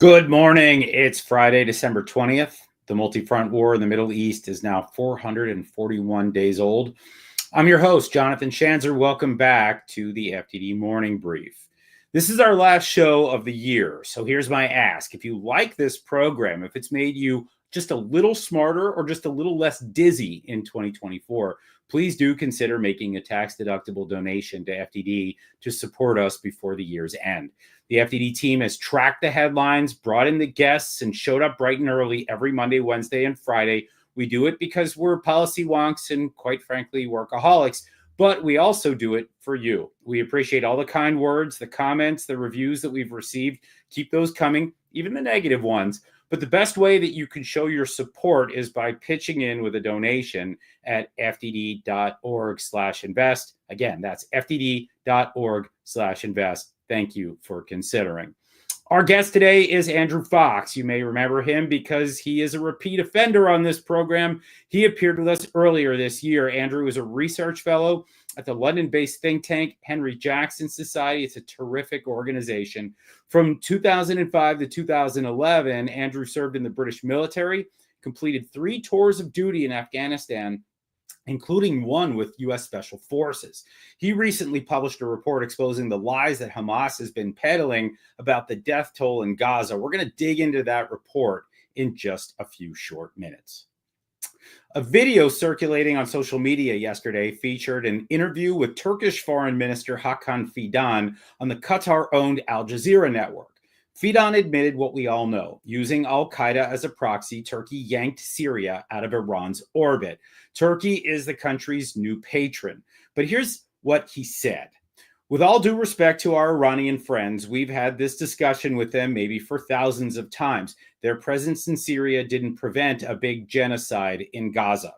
Good morning. It's Friday, December 20th. The multi-front war in the Middle East is now 441 days old. I'm your host, Jonathan Schanzer. Welcome back to the FDD Morning Brief. This is our last show of the year, so here's my ask. If you like this program, if it's made you just a little smarter or just a little less dizzy in 2024, please do consider making a tax-deductible donation to FDD to support us before the year's end. The FDD team has tracked the headlines, brought in the guests, and showed up bright and early every Monday, Wednesday, and Friday. We do it because we're policy wonks and, quite frankly, workaholics, but we also do it for you. We appreciate all the kind words, the comments, the reviews that we've received. Keep those coming, even the negative ones. But the best way that you can show your support is by pitching in with a donation at fdd.org/invest. Again, that's fdd.org/invest. Thank you for considering. Our guest today is Andrew Fox. You may remember him because he is a repeat offender on this program. He appeared with us earlier this year. Andrew is a research fellow at the London-based think tank Henry Jackson Society. It's a terrific organization. From 2005 to 2011, Andrew served in the British military, completed 3 tours of duty in Afghanistan, including one with U.S. Special Forces. He recently published a report exposing the lies that Hamas has been peddling about the death toll in Gaza. We're going to dig into that report in just a few short minutes. A video circulating on social media yesterday featured an interview with Turkish Foreign Minister Hakan Fidan on the Qatar-owned Al Jazeera network. Fidan admitted what we all know. Using al-Qaeda as a proxy, Turkey yanked Syria out of Iran's orbit. Turkey is the country's new patron. But here's what he said. With all due respect to our Iranian friends, we've had this discussion with them maybe for thousands of times. Their presence in Syria didn't prevent a big genocide in Gaza.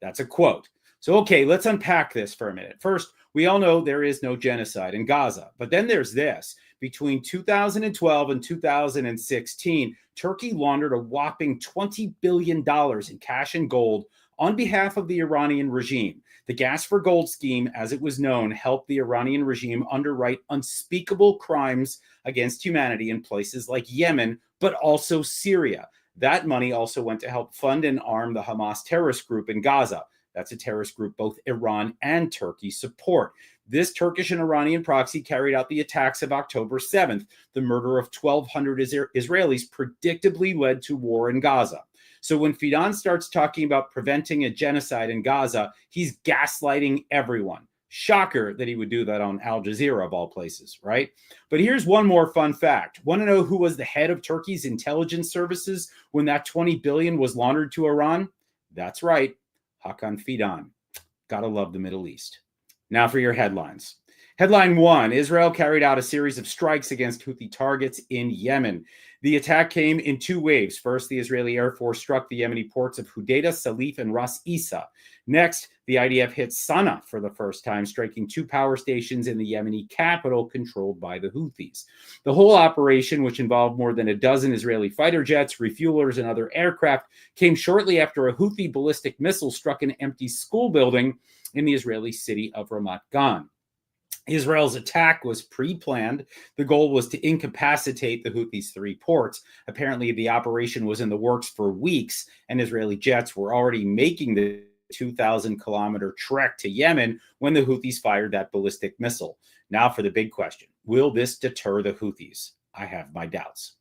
That's a quote. So, okay, let's unpack this for a minute. First, we all know there is no genocide in Gaza. But then there's this. Between 2012 and 2016, Turkey laundered a whopping $20 billion in cash and gold on behalf of the Iranian regime. The Gas for Gold scheme, as it was known, helped the Iranian regime underwrite unspeakable crimes against humanity in places like Yemen, but also Syria. That money also went to help fund and arm the Hamas terrorist group in Gaza. That's a terrorist group both Iran and Turkey support. This Turkish and Iranian proxy carried out the attacks of October 7th. The murder of 1,200 Israelis predictably led to war in Gaza. So when Fidan starts talking about preventing a genocide in Gaza, he's gaslighting everyone. Shocker that he would do that on Al Jazeera, of all places, right? But here's one more fun fact. Want to know who was the head of Turkey's intelligence services when that $20 billion was laundered to Iran? That's right, Hakan Fidan. Gotta love the Middle East. Now for your headlines. Headline 1, Israel carried out a series of strikes against Houthi targets in Yemen. The attack came in 2 waves. First, the Israeli Air Force struck the Yemeni ports of Hudaydah, Salif, and Ras Isa. Next, the IDF hit Sana'a for the first time, striking 2 power stations in the Yemeni capital controlled by the Houthis. The whole operation, which involved more than a dozen Israeli fighter jets, refuelers, and other aircraft, came shortly after a Houthi ballistic missile struck an empty school building in the Israeli city of Ramat Gan. Israel's attack was pre-planned. The goal was to incapacitate the Houthis' 3 ports. Apparently, the operation was in the works for weeks, and Israeli jets were already making the 2,000-kilometer trek to Yemen when the Houthis fired that ballistic missile. Now for the big question. Will this deter the Houthis? I have my doubts.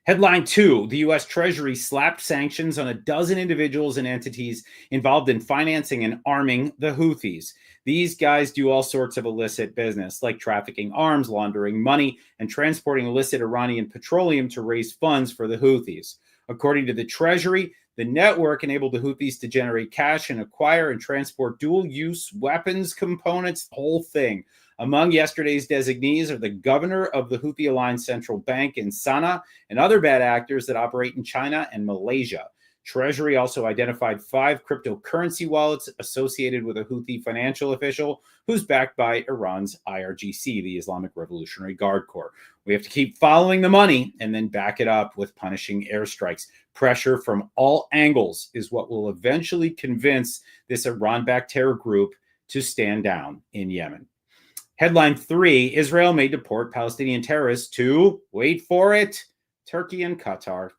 Headline 2, the U.S. Treasury slapped sanctions on a dozen individuals and entities involved in financing and arming the Houthis. These guys do all sorts of illicit business, like trafficking arms, laundering money, and transporting illicit Iranian petroleum to raise funds for the Houthis. According to the Treasury, the network enabled the Houthis to generate cash and acquire and transport dual-use weapons components, the whole thing. Among yesterday's designees are the governor of the Houthi-aligned central bank in Sana'a and other bad actors that operate in China and Malaysia. Treasury also identified 5 cryptocurrency wallets associated with a Houthi financial official who's backed by Iran's IRGC, the Islamic Revolutionary Guard Corps. We have to keep following the money and then back it up with punishing airstrikes. Pressure from all angles is what will eventually convince this Iran-backed terror group to stand down in Yemen. Headline 3, Israel may deport Palestinian terrorists to, wait for it, Turkey and Qatar.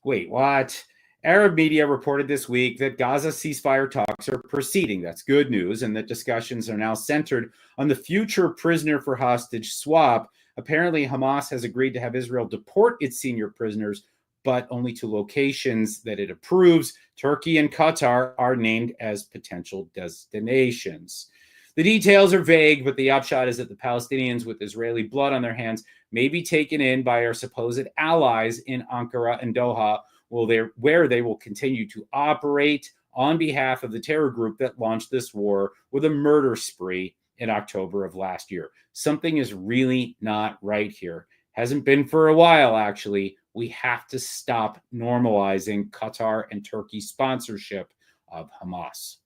Wait, what? Arab media reported this week that Gaza ceasefire talks are proceeding. That's good news, and that discussions are now centered on the future prisoner for hostage swap. Apparently, Hamas has agreed to have Israel deport its senior prisoners, but only to locations that it approves. Turkey and Qatar are named as potential destinations. The details are vague, but the upshot is that the Palestinians with Israeli blood on their hands may be taken in by our supposed allies in Ankara and Doha, where they will continue to operate on behalf of the terror group that launched this war with a murder spree in October of last year. Something is really not right here. Hasn't been for a while, actually. We have to stop normalizing Qatar and Turkey's sponsorship of Hamas.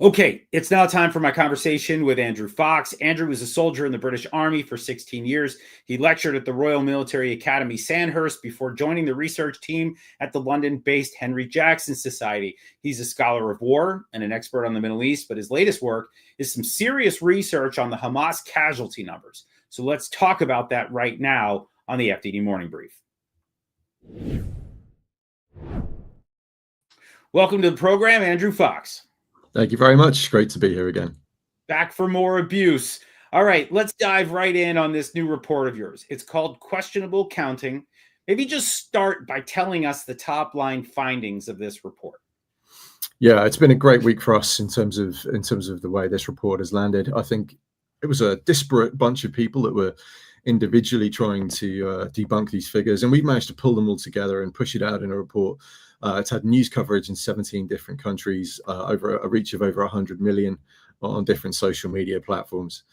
Okay, it's now time for my conversation with Andrew Fox. Andrew was a soldier in the British Army for 16 years. He lectured at the Royal Military Academy Sandhurst before joining the research team at the London-based Henry Jackson Society. He's a scholar of war and an expert on the Middle East, but his latest work is some serious research on the Hamas casualty numbers. So let's talk about that right now on the FDD Morning Brief. Welcome to the program, Andrew Fox. Thank you very much. Great to be here again. Back for more abuse. All right, let's dive right in on this new report of yours. It's called Questionable Counting. Maybe just start by telling us the top line findings of this report. Yeah, it's been a great week for us in terms of the way this report has landed. I think it was a disparate bunch of people that were individually trying to debunk these figures, and we've managed to pull them all together and push it out in a report. It's had news coverage in 17 different countries, over a reach of over 100 million on different social media platforms.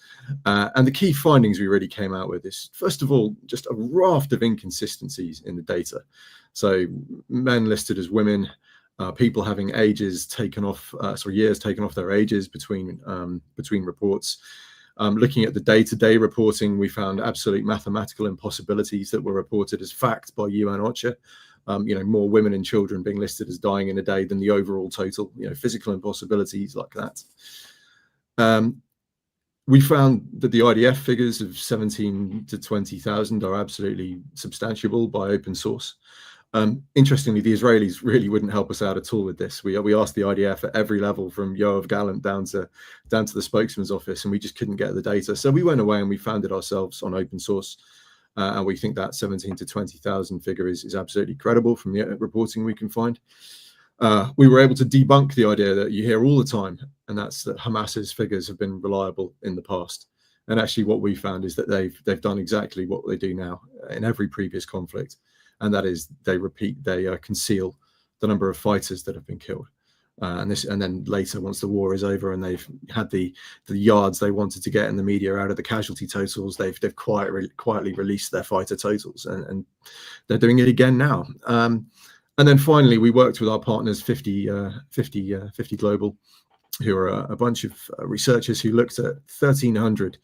And the key findings we really came out with is, first of all, just a raft of inconsistencies in the data. So men listed as women, people having ages taken off, years taken off their ages between reports. Looking at the day-to-day reporting, we found absolute mathematical impossibilities that were reported as fact by UN OCHA. More women and children being listed as dying in a day than the overall total, physical impossibilities like that. We found that the IDF figures of 17 to 20,000 are absolutely substantiable by open source. Interestingly, the Israelis really wouldn't help us out at all with this. We asked the IDF at every level, from Yoav Gallant down to the spokesman's office, and we just couldn't get the data. So we went away and we found it ourselves on open source. And we think that 17 to 20,000 figure is absolutely credible from the reporting we can find. We were able to debunk the idea that you hear all the time, and that's that Hamas's figures have been reliable in the past. And actually what we found is that they've done exactly what they do now in every previous conflict. And that is they conceal the number of fighters that have been killed. And then later, once the war is over and they've had the yards they wanted to get in the media out of the casualty totals, they've quietly released their fighter totals, and they're doing it again now. And then finally, we worked with our partners, 50 Global, who are a bunch of researchers who looked at 1,300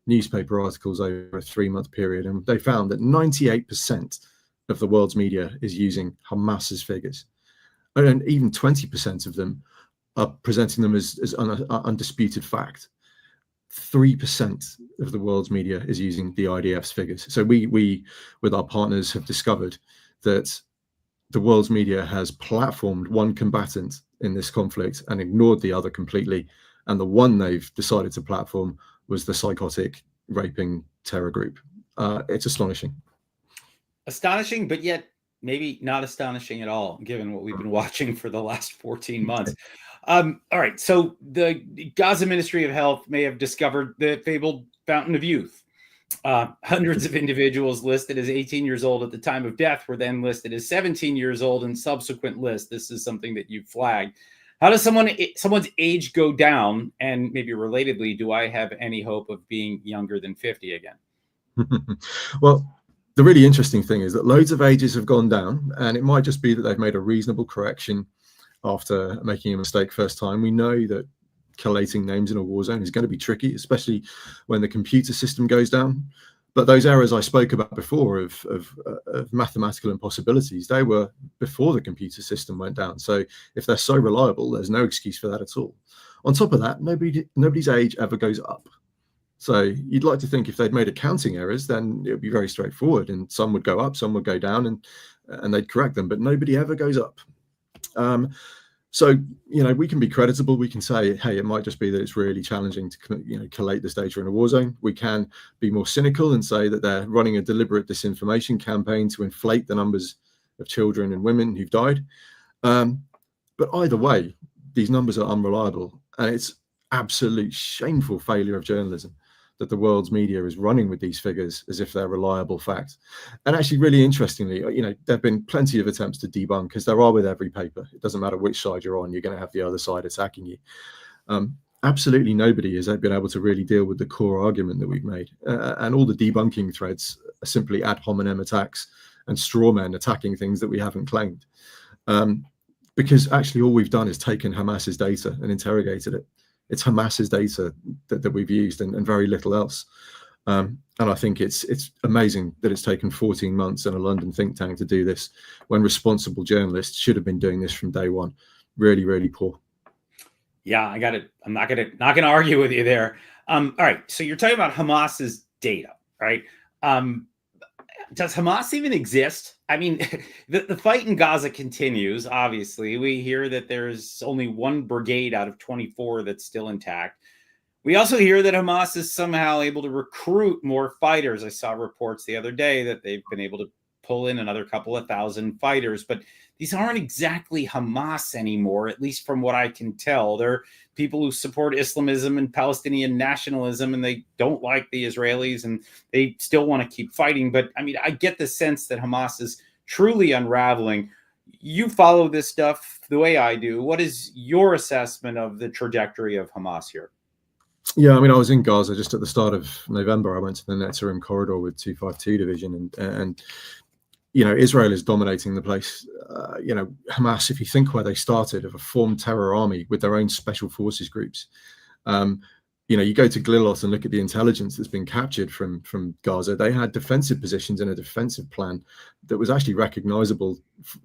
newspaper articles over a 3-month period, and they found that 98% of the world's media is using Hamas's figures. And even 20% of them are presenting them as undisputed fact. 3% of the world's media is using the IDF's figures. So we with our partners, have discovered that the world's media has platformed one combatant in this conflict and ignored the other completely. And the one they've decided to platform was the psychotic, raping terror group. It's astonishing. Astonishing, but yet maybe not astonishing at all, given what we've been watching for the last 14 months. All right, so the Gaza Ministry of Health may have discovered the fabled fountain of youth. Hundreds of individuals listed as 18 years old at the time of death were then listed as 17 years old in subsequent lists. This is something that you flagged. How does someone's age go down? And maybe relatedly, do I have any hope of being younger than 50 again? Well, the really interesting thing is that loads of ages have gone down, and it might just be that they've made a reasonable correction after making a mistake first time. We know that collating names in a war zone is going to be tricky, especially when the computer system goes down. But those errors I spoke about before of mathematical impossibilities, they were before the computer system went down. So if they're so reliable, there's no excuse for that at all. On top of that, nobody's age ever goes up. So you'd like to think if they'd made accounting errors, then it would be very straightforward, and some would go up, some would go down, and they'd correct them. But nobody ever goes up. So, we can be creditable. We can say, hey, it might just be that it's really challenging to, collate this data in a war zone. We can be more cynical and say that they're running a deliberate disinformation campaign to inflate the numbers of children and women who've died. But either way, these numbers are unreliable, and it's absolute shameful failure of journalism that the world's media is running with these figures as if they're reliable facts. And actually, really interestingly, there have been plenty of attempts to debunk, because there are with every paper. It doesn't matter which side you're on, you're going to have the other side attacking you. Absolutely nobody has been able to really deal with the core argument that we've made. And all the debunking threads are simply ad hominem attacks and straw men attacking things that we haven't claimed. Because actually all we've done is taken Hamas's data and interrogated it. It's Hamas's data that we've used, and very little else. And I think it's amazing that it's taken 14 months and a London think tank to do this, when responsible journalists should have been doing this from day one. Really, really poor. Yeah, I got it. I'm not gonna argue with you there. All right. So you're talking about Hamas's data, right? Does Hamas even exist? I mean, the fight in Gaza continues, obviously. We hear that there's only one brigade out of 24 that's still intact. We also hear that Hamas is somehow able to recruit more fighters. I saw reports the other day that they've been able to pull in another couple of thousand fighters, but these aren't exactly Hamas anymore, at least from what I can tell. They're people who support Islamism and Palestinian nationalism, and they don't like the Israelis, and they still want to keep fighting. But I mean, I get the sense that Hamas is truly unraveling. You follow this stuff the way I do. What is your assessment of the trajectory of Hamas here? Yeah, I mean, I was in Gaza just at the start of November. I went to the Netzarim corridor with 252 division, and Israel is dominating the place. Hamas, if you think where they started, of a formed terror army with their own special forces groups. You go to Glilot and look at the intelligence that's been captured from Gaza. They had defensive positions and a defensive plan that was actually recognizable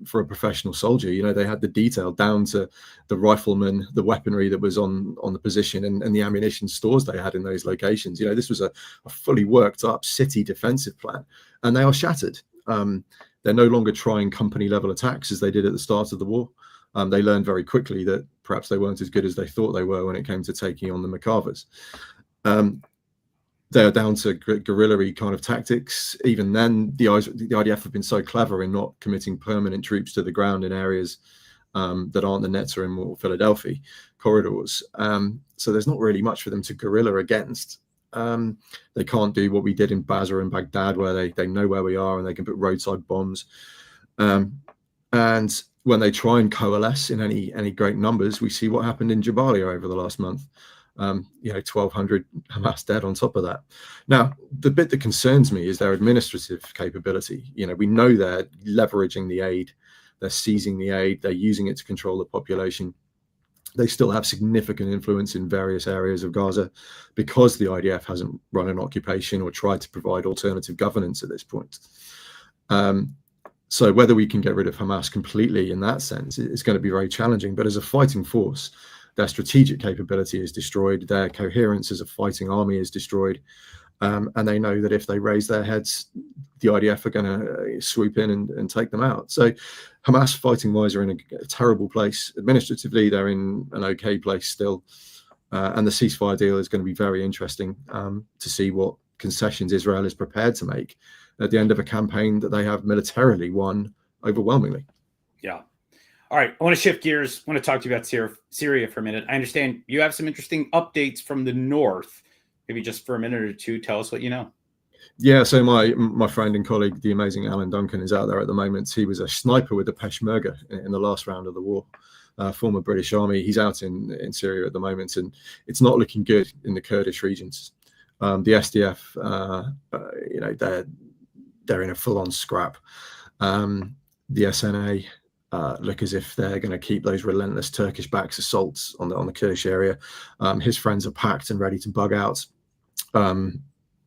for a professional soldier. They had the detail down to the riflemen, the weaponry that was on the position, and the ammunition stores they had in those locations. This was a fully worked up city defensive plan, and they are shattered. They're no longer trying company level attacks as they did at the start of the war. They learned very quickly that perhaps they weren't as good as they thought they were when it came to taking on the Makavas. They're down to guerrilla-y kind of tactics. Even then, the IDF have been so clever in not committing permanent troops to the ground in areas that aren't the Netzarim or Philadelphia corridors. So there's not really much for them to guerrilla against. They can't do what we did in Basra and Baghdad, where they know where we are and they can put roadside bombs. And when they try and coalesce in any great numbers, we see what happened in Jabalia over the last month. 1,200 Hamas dead on top of that. Now, the bit that concerns me is their administrative capability. We know they're leveraging the aid, they're seizing the aid, they're using it to control the population. They still have significant influence in various areas of Gaza because the IDF hasn't run an occupation or tried to provide alternative governance at this point. So whether we can get rid of Hamas completely in that sense is going to be very challenging. But as a fighting force, their strategic capability is destroyed. Their coherence as a fighting army is destroyed. And they know that if they raise their heads, the IDF are going to swoop in and take them out. So Hamas, fighting-wise, are in a terrible place. Administratively, they're in an okay place still. And the ceasefire deal is going to be very interesting to see what concessions Israel is prepared to make at the end of a campaign that they have militarily won overwhelmingly. Yeah. All right. I want to shift gears. I want to talk to you about Syria for a minute. I understand you have some interesting updates from the north. Maybe just for a minute or two, tell us what you know. Yeah, so my friend and colleague, the amazing Alan Duncan, is out there at the moment. He was a sniper with the Peshmerga in the last round of the war, former British Army. He's out in Syria at the moment, and it's not looking good in the Kurdish regions. The SDF, they're in a full-on scrap. The SNA look as if they're going to keep those relentless Turkish-backed assaults on the Kurdish area. His friends are packed and ready to bug out. And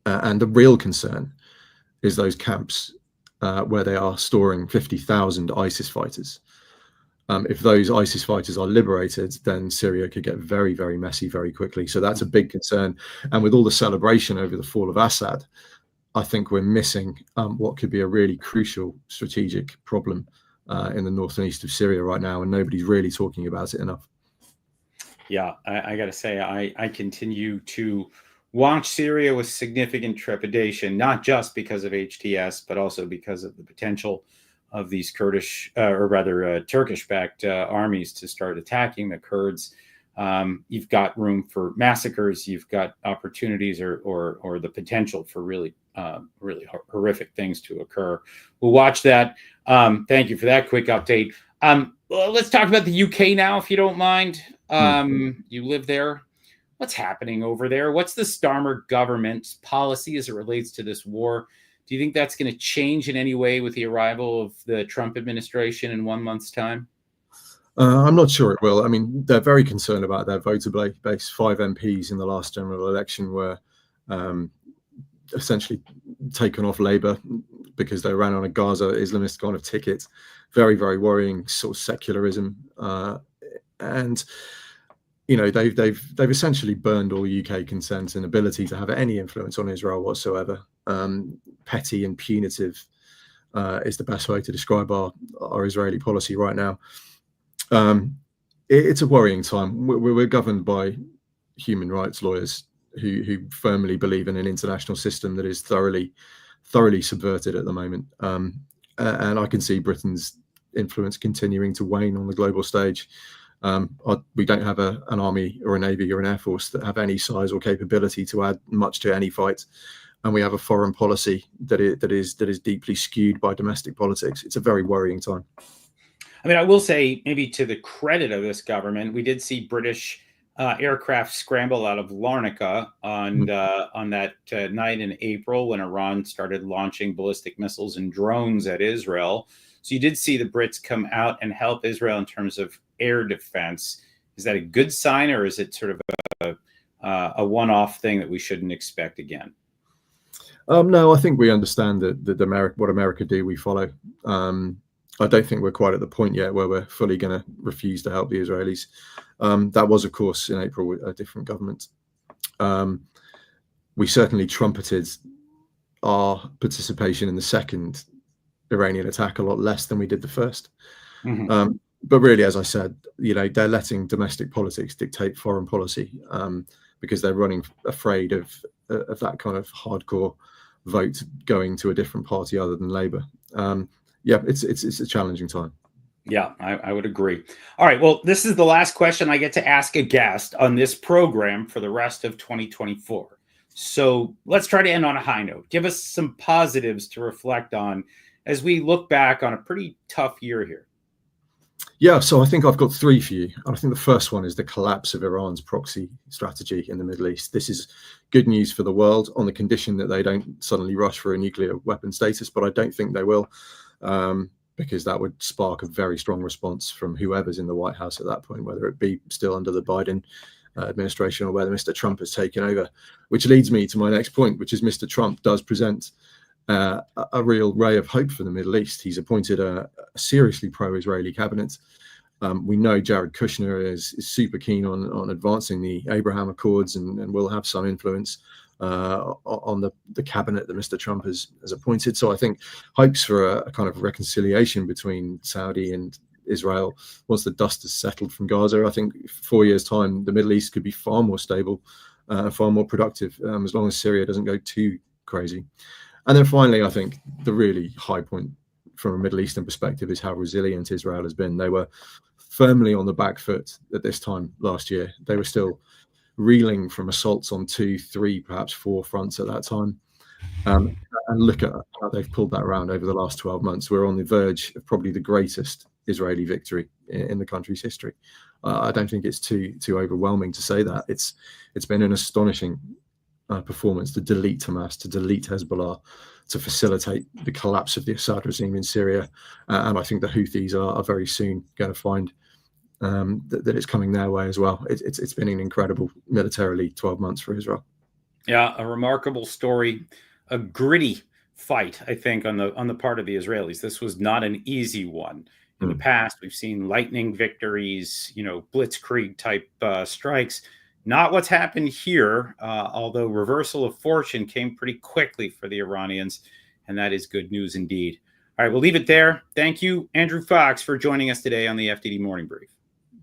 the real concern is those camps where they are storing 50,000 ISIS fighters. If those ISIS fighters are liberated, then Syria could get very, very messy very quickly. So that's a big concern. And with all the celebration over the fall of Assad, I think we're missing what could be a really crucial strategic problem in the north and east of Syria right now, and nobody's really talking about it enough. Yeah, I got to say, I continue to watch Syria with significant trepidation, not just because of HTS, but also because of the potential of these Kurdish, or rather Turkish-backed armies to start attacking the Kurds. You've got room for massacres. You've got opportunities or the potential for really horrific things to occur. We'll watch that. Thank you for that quick update. Well, let's talk about the UK now, if you don't mind. You live there. What's happening over there? What's the Starmer government's policy as it relates to this war? Do you think that's going to change in any way with the arrival of the Trump administration in 1 month's time? I'm not sure it will. I mean, they're very concerned about their voter base. 5 MPs in the last general election were essentially taken off Labour because they ran on a Gaza Islamist kind of ticket. Very, very worrying sort of secularism. And you know, they've essentially burned all UK consent and ability to have any influence on Israel whatsoever. Petty and punitive is the best way to describe our Israeli policy right now. It's a worrying time. We're governed by human rights lawyers who firmly believe in an international system that is thoroughly subverted at the moment. And I can see Britain's influence continuing to wane on the global stage. We don't have an army or a navy or an air force that have any size or capability to add much to any fight, and we have a foreign policy that is deeply skewed by domestic politics. It's a very worrying time. I mean, I will say, maybe to the credit of this government, we did see British aircraft scramble out of Larnaca on that night in April when Iran started launching ballistic missiles and drones at Israel. So you did see the Brits come out and help Israel in terms of air defense. Is that a good sign, or is it sort of a one-off thing that we shouldn't expect again? No, I think we understand that what America do, we follow. I don't think we're quite at the point yet where we're fully going to refuse to help the Israelis. That was, of course, in April, a different government. We certainly trumpeted our participation in the second Iranian attack a lot less than we did the first. But really, as I said, you know, they're letting domestic politics dictate foreign policy because they're running afraid of that kind of hardcore vote going to a different party other than Labour. Yeah, it's a challenging time. Yeah, I would agree. All right, well, this is the last question I get to ask a guest on this program for the rest of 2024. So let's try to end on a high note. Give us some positives to reflect on as we look back on a pretty tough year here. Yeah, so I think I've got 3 for you. I think the first one is the collapse of Iran's proxy strategy in the Middle East. This is good news for the world on the condition that they don't suddenly rush for a nuclear weapon status, but I don't think they will, because that would spark a very strong response from whoever's in the White House at that point, whether it be still under the Biden administration or whether Mr. Trump has taken over. Which leads me to my next point, which is Mr. Trump does present a real ray of hope for the Middle East. He's appointed a seriously pro-Israeli cabinet. We know Jared Kushner is super keen on advancing the Abraham Accords and will have some influence on the cabinet that Mr. Trump has appointed. So I think hopes for a kind of reconciliation between Saudi and Israel once the dust has settled from Gaza. I think 4 years' time, the Middle East could be far more stable, far more productive, as long as Syria doesn't go too crazy. And then finally, I think the really high point from a Middle Eastern perspective is how resilient Israel has been. They were firmly on the back foot at this time last year. They were still reeling from assaults on 2, 3, perhaps 4 fronts at that time. And look at how they've pulled that around over the last 12 months. We're on the verge of probably the greatest Israeli victory in the country's history. I don't think it's too overwhelming to say that. It's been an astonishing performance to delete Hamas, to delete Hezbollah, to facilitate the collapse of the Assad regime in Syria. And I think the Houthis are very soon going to find that it's coming their way as well. It's been an incredible militarily 12 months for Israel. Yeah, a remarkable story, a gritty fight, I think, on the part of the Israelis. This was not an easy one. In the past, we've seen lightning victories, blitzkrieg type strikes. Not what's happened here, although reversal of fortune came pretty quickly for the Iranians, and that is good news indeed. All right, we'll leave it there. Thank you, Andrew Fox, for joining us today on the FDD Morning Brief.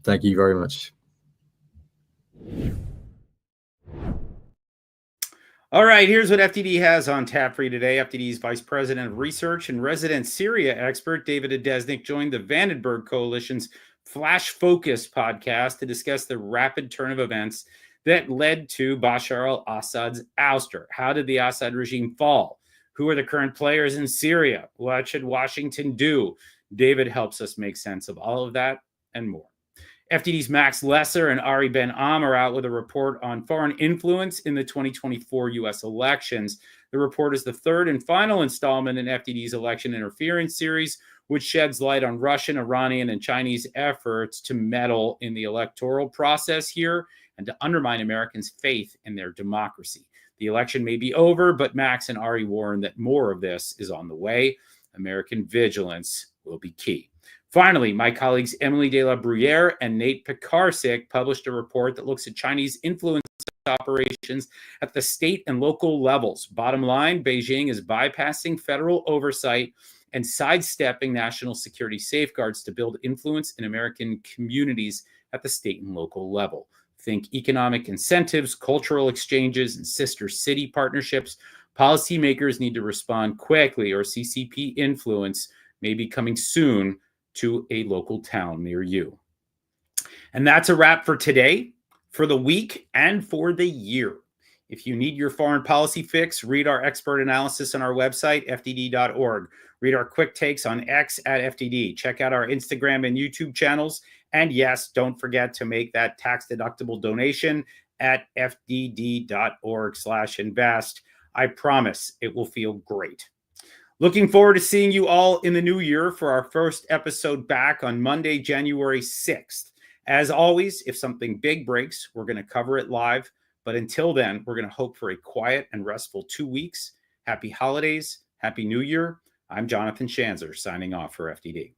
Thank you very much. All right, here's what FDD has on tap for you today. FDD's Vice President of Research and resident Syria expert, David Adesnik, joined the Vandenberg Coalition's Flash Focus podcast to discuss the rapid turn of events that led to Bashar al-Assad's ouster. How did the Assad regime fall? Who are the current players in Syria? What should Washington do? David helps us make sense of all of that and more. FDD's Max Lesser and Ari Ben-Am are out with a report on foreign influence in the 2024 U.S. elections. The report is the third and final installment in FDD's election interference series, which sheds light on Russian, Iranian, and Chinese efforts to meddle in the electoral process here and to undermine Americans' faith in their democracy. The election may be over, but Max and Ari warn that more of this is on the way. American vigilance will be key. Finally, my colleagues Emily de la Bruyere and Nate Pekarsik published a report that looks at Chinese influence operations at the state and local levels. Bottom line, Beijing is bypassing federal oversight and sidestepping national security safeguards to build influence in American communities at the state and local level. Think economic incentives, cultural exchanges, and sister city partnerships. Policymakers need to respond quickly, or CCP influence may be coming soon to a local town near you. And that's a wrap for today, for the week, and for the year. If you need your foreign policy fix, read our expert analysis on our website, fdd.org. Read our quick takes on X at FDD. Check out our Instagram and YouTube channels. And yes, don't forget to make that tax-deductible donation at fdd.org/invest. I promise it will feel great. Looking forward to seeing you all in the new year for our first episode back on Monday, January 6th. As always, if something big breaks, we're going to cover it live. But until then, we're going to hope for a quiet and restful 2 weeks. Happy holidays. Happy New Year. I'm Jonathan Schanzer, signing off for FDD.